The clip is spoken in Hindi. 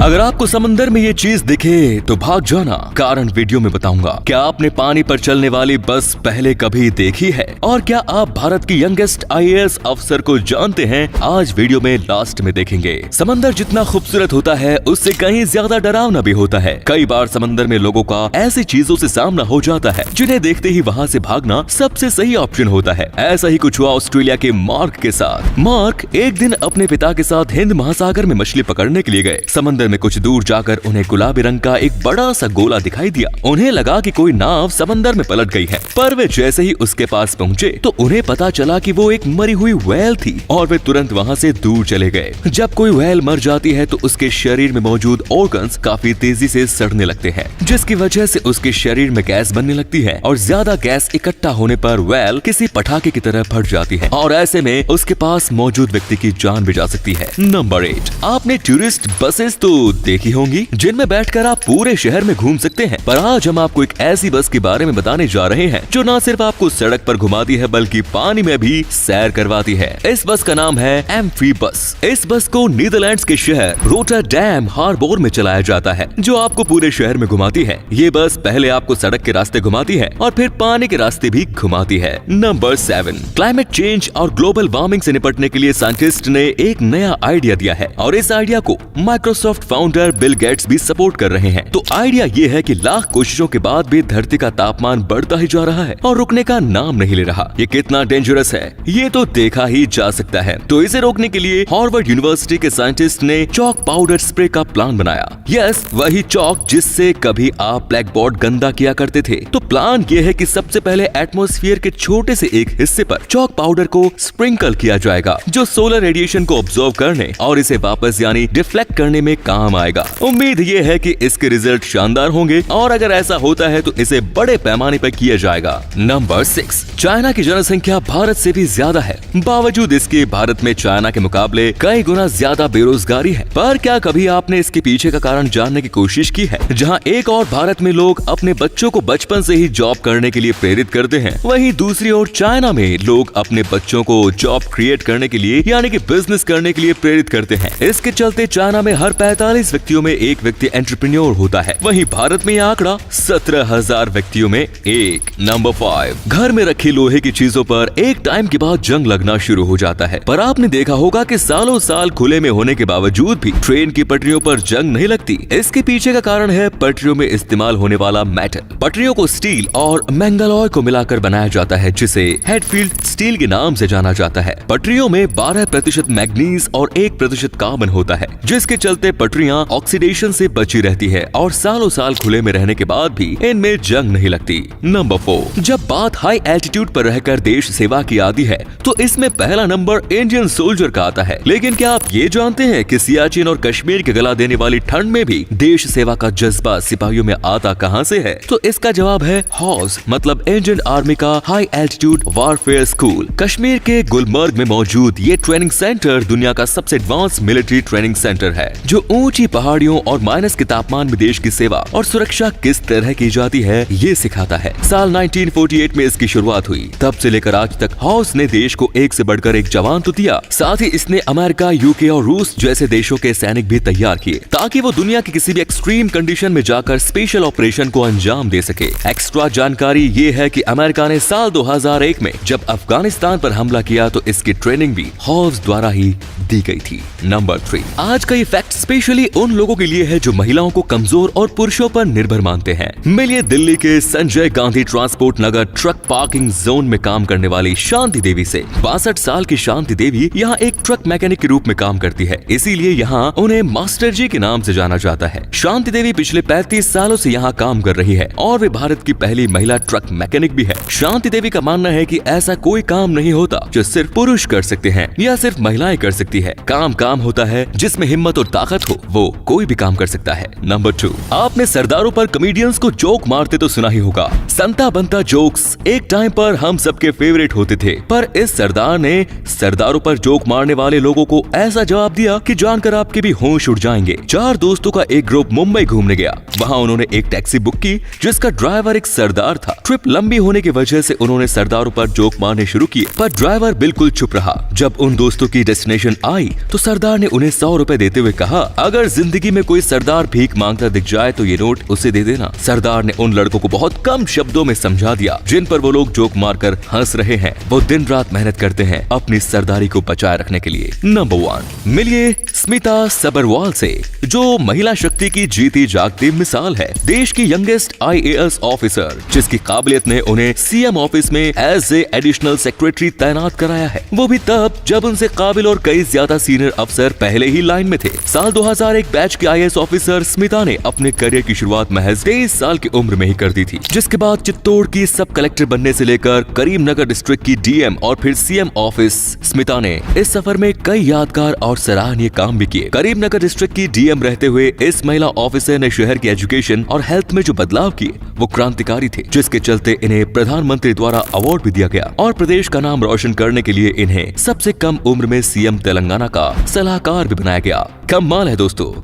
अगर आपको समंदर में ये चीज दिखे तो भाग जाना, कारण वीडियो में बताऊंगा। क्या आपने पानी पर चलने वाली बस पहले कभी देखी है? और क्या आप भारत की यंगेस्ट IAS अफसर को जानते हैं? आज वीडियो में लास्ट में देखेंगे। समंदर जितना खूबसूरत होता है उससे कहीं ज्यादा डरावना भी होता है। कई बार समंदर में लोगों का ऐसी चीजों से सामना हो जाता है जिन्हें देखते ही वहाँ से भागना सबसे सही ऑप्शन होता है। ऐसा ही कुछ हुआ ऑस्ट्रेलिया के मार्क के साथ। मार्क एक दिन अपने पिता के साथ हिंद महासागर में मछली पकड़ने के लिए गए। समंदर में कुछ दूर जाकर उन्हें गुलाबी रंग का एक बड़ा सा गोला दिखाई दिया। उन्हें लगा कि कोई नाव समंदर में पलट गई है, पर वे जैसे ही उसके पास पहुंचे तो उन्हें पता चला कि वो एक मरी हुई व्हेल थी और वे तुरंत वहां से दूर चले गए। जब कोई व्हेल मर जाती है तो उसके शरीर में मौजूद ऑर्गन्स काफी तेजी से सड़ने लगते हैं, जिसकी वजह से उसके शरीर में गैस बनने लगती है और ज्यादा गैस इकट्ठा होने पर व्हेल किसी पटाखे की तरह फट जाती है और ऐसे में उसके पास मौजूद व्यक्ति की जान भी जा सकती है। नंबर 8, आपने टूरिस्ट बसेस तो देखी होंगी जिनमें बैठकर आप पूरे शहर में घूम सकते हैं, पर आज हम आपको एक ऐसी बस के बारे में बताने जा रहे हैं जो न सिर्फ आपको सड़क पर घुमाती है बल्कि पानी में भी सैर करवाती है। इस बस का नाम है एम्फी बस। इस बस को नीदरलैंड्स के शहर रोटरडैम हार्बर में चलाया जाता है, जो आपको पूरे शहर में घुमाती है। ये बस पहले आपको सड़क के रास्ते घुमाती है और फिर पानी के रास्ते भी घुमाती है। नंबर 7, क्लाइमेट चेंज और ग्लोबल वार्मिंग से निपटने के लिए साइंटिस्ट ने एक नया आइडिया दिया है और इस आइडिया को माइक्रोसॉफ्ट फाउंडर बिल गेट्स भी सपोर्ट कर रहे हैं। तो आइडिया ये है कि लाख कोशिशों के बाद भी धरती का तापमान बढ़ता ही जा रहा है और रुकने का नाम नहीं ले रहा। ये कितना डेंजरस है ये तो देखा ही जा सकता है। तो इसे रोकने के लिए हार्वर्ड यूनिवर्सिटी के साइंटिस्ट ने चॉक पाउडर स्प्रे का प्लान बनाया। यस, वही चॉक जिससे कभी आप ब्लैक बोर्ड गंदा किया करते थे। तो प्लान ये है कि सबसे पहले एटमॉस्फेयर के छोटे से एक हिस्से पर चॉक पाउडर को स्प्रिंकल किया जाएगा, जो सोलर रेडिएशन को ऑब्जर्व करने और इसे वापस यानी डिफ्लेक्ट करने में काम आएगा। उम्मीद ये है कि इसके रिजल्ट शानदार होंगे और अगर ऐसा होता है तो इसे बड़े पैमाने पर किया जाएगा। नंबर 6, चाइना की जनसंख्या भारत से भी ज्यादा है। बावजूद इसके भारत में चाइना के मुकाबले कई गुना ज्यादा बेरोजगारी है। पर क्या कभी आपने इसके पीछे का कारण जानने की कोशिश की है? जहां एक और भारत में लोग अपने बच्चों को बचपन से ही जॉब करने के लिए प्रेरित करते हैं, वहीं दूसरी ओर चाइना में लोग अपने बच्चों को जॉब क्रिएट करने के लिए यानी कि बिजनेस करने के लिए प्रेरित करते हैं। इसके चलते चाइना में हर 45 व्यक्तियों में एक व्यक्ति एंटरप्रेन्योर होता है, वहीं भारत में यह आंकड़ा 17,000 व्यक्तियों में एक। नंबर 5, घर में रखी लोहे की चीजों पर एक टाइम के बाद जंग लगना शुरू हो जाता है। पर आपने देखा होगा कि सालों साल खुले में होने के बावजूद भी ट्रेन की पटरियों पर जंग नहीं लगती। इसके पीछे का कारण है पटरियों में इस्तेमाल होने वाला मेटल। पटरियों को स्टील और मैंगलोय को मिलाकर बनाया जाता है, जिसे हेडफील्ड स्टील के नाम से जाना जाता है। पटरियों में 12% मैग्नीज और 1% कार्बन होता है, जिसके चलते पटरियां ऑक्सीडेशन से बची रहती है और सालों साल खुले में रहने के बाद भी इनमें जंग नहीं लगती। नंबर 4, जब बात हाई एल्टीट्यूड पर रहकर देश सेवा की आती है तो इसमें पहला नंबर इंडियन सोल्जर का आता है। लेकिन क्या आप ये जानते हैं कि सियाचिन और कश्मीर के गला देने वाली ठंड में भी देश सेवा का जज्बा सिपाहियों में आता कहां से है? तो इसका जवाब है हॉज, मतलब इंडियन आर्मी का high altitude warfare school. Kashmir के गुलमर्ग में मौजूद ये ट्रेनिंग सेंटर दुनिया का सबसे एडवांस मिलिट्री ट्रेनिंग सेंटर है, जो ऊंची पहाड़ियों और माइनस के तापमान में देश की सेवा और सुरक्षा किस तरह की जाती है ये सिखाता है। साल 1948 में इसकी शुरुआत हुई। तब से लेकर आज तक हाउस ने देश को एक से बढ़कर एक जवान तो दिया, साथ ही इसने अमेरिका, यूके और रूस जैसे देशों के सैनिक भी तैयार किए ताकि वो दुनिया की किसी भी एक्सट्रीम कंडीशन में जाकर स्पेशल ऑपरेशन को अंजाम दे सके। एक्स्ट्रा जानकारी ये है कि अमेरिका ने साल 2001 में जब अफगानिस्तान पर हमला किया तो इसकी ट्रेनिंग भी हाउस द्वारा ही दी गई थी। नंबर 3, आज का ये फैक्ट स्पेशली उन लोगों के लिए है जो महिलाओं को कमजोर और पुरुषों पर निर्भर मानते हैं। मिलिए दिल्ली के संजय गांधी ट्रांसपोर्ट नगर ट्रक पार्किंग जोन में काम करने वाली शांति देवी से। 62 साल की शांति देवी यहाँ एक ट्रक मैकेनिक के रूप में काम करती है, इसीलिए यहाँ उन्हें मास्टर जी के नाम से जाना जाता है। शांति देवी पिछले 35 सालों से यहाँ काम कर रही है और वे भारत की पहली महिला ट्रक मैकेनिक भी है। शांति देवी का मानना है कि ऐसा कोई काम नहीं होता जो सिर्फ पुरुष कर सकते हैं या सिर्फ महिलाएं कर सकती है। काम होता है जिसमें हिम्मत और ताकत हो, वो कोई भी काम कर सकता है। नंबर 2, आपने सरदारों पर कॉमेडियंस को जोक मारते तो सुना ही होगा। संता बनता जोक्स एक टाइम पर हम सबके फेवरेट होते थे, पर इस सरदार ने सरदारों पर जोक मारने वाले लोगों को ऐसा जवाब दिया कि जानकर आपके भी होश उड़ जाएंगे। 4 दोस्तों का एक ग्रुप मुंबई घूमने गया। वहाँ उन्होंने एक टैक्सी बुक की जिसका ड्राइवर एक सरदार था। ट्रिप लंबी होने की वजह से उन्होंने सरदारों पर जोक मारने शुरू किए, पर ड्राइवर बिल्कुल चुप रहा। जब उन दोस्तों की डेस्टिनेशन आई तो सरदार ने उन्हें 100 रुपए देते हुए कहा, अगर जिंदगी में कोई सरदार भीख मांगता दिख जाए तो ये नोट उसे दे देना। सरदार ने उन लड़कों को बहुत कम शब्दों में समझा दिया जिन पर वो लोग जोक मारकर हंस रहे हैं। वो दिन रात मेहनत करते हैं अपनी सरदारी को बचाए रखने के लिए। नंबर 1, मिलिए स्मिता सबरवाल से, जो महिला शक्ति की जीती जागती मिसाल है। देश की यंगेस्ट IAS ऑफिसर, जिसकी काबिलियत ने उन्हें CM ऑफिस में एज ए एडिशनल सेक्रेटरी तैनात कराया है, वो भी तब जब उनसे काबिल और कई ज्यादा सीनियर अफसर पहले ही लाइन में थे। साल 2001 बैच की IAS ऑफिसर स्मिता ने अपने करियर की शुरुआत महज 23 साल की उम्र में ही कर दी थी, जिसके बाद चित्तौड़ की सब कलेक्टर बनने से लेकर करीमनगर डिस्ट्रिक्ट की DM और फिर CM ऑफिस, स्मिता ने इस सफर में कई यादगार और सराहनीय काम भी किए। करीमनगर डिस्ट्रिक्ट की DM रहते हुए इस महिला ऑफिसर ने शहर की एजुकेशन और हेल्थ में जो बदलाव किए वो क्रांतिकारी थे, जिसके चलते इन्हें प्रधानमंत्री द्वारा अवार्ड भी दिया गया और प्रदेश का नाम रोशन करने के लिए इन्हें सबसे कम उम्र में CM तेलंगाना का सलाहकार भी बनाया गया। कमाल है दोस्तों।